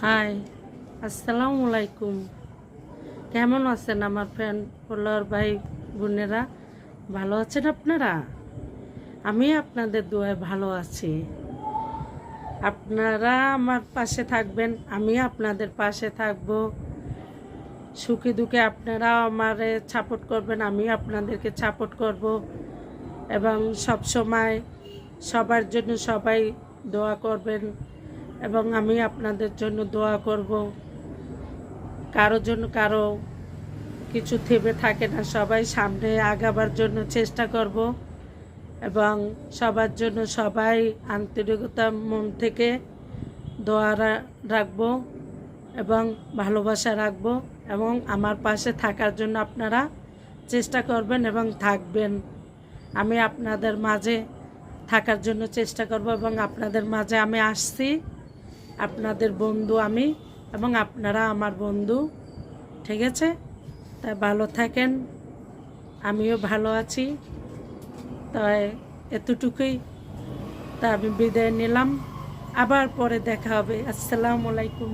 High, আসসালামু আলাইকুম। কেমন আছেন আমার ফ্রেন্ড ফলোয়ার ভাই বোনেরা? ভালো আছেন আপনারা? আমি আপনাদের দোয়ায় ভালো আছি। আপনারা আমার পাশে থাকবেন, আমি আপনাদের পাশে থাকব। সুখে দুঃখে আপনারা আমারে সাপোর্ট করবেন, আমি আপনাদেরকে সাপোর্ট করব। এবং সব সময় সবার জন্য সবাই দোয়া করবেন এবং আমি আপনাদের জন্য দোয়া করব। কারোর জন্য কারো কিছু থেমে থাকে না, সবাই সামনে আগাবার জন্য চেষ্টা করব এবং সবার জন্য সবাই আন্তরিকতা মন থেকে দোয়া রাখব এবং ভালোবাসা রাখব এবং আমার পাশে থাকার জন্য আপনারা চেষ্টা করবেন এবং থাকবেন। আমি আপনাদের মাঝে থাকার জন্য চেষ্টা করব এবং আপনাদের মাঝে আমি আসছি, আপনাদের বন্ধু আমি এবং আপনারা আমার বন্ধু। ঠিক আছে? তাই ভালো থাকেন, আমিও ভালো আছি। তাই এতটুকুই, তা আমি বিদায় নিলাম। আবার পরে দেখা হবে। আসসালামু আলাইকুম।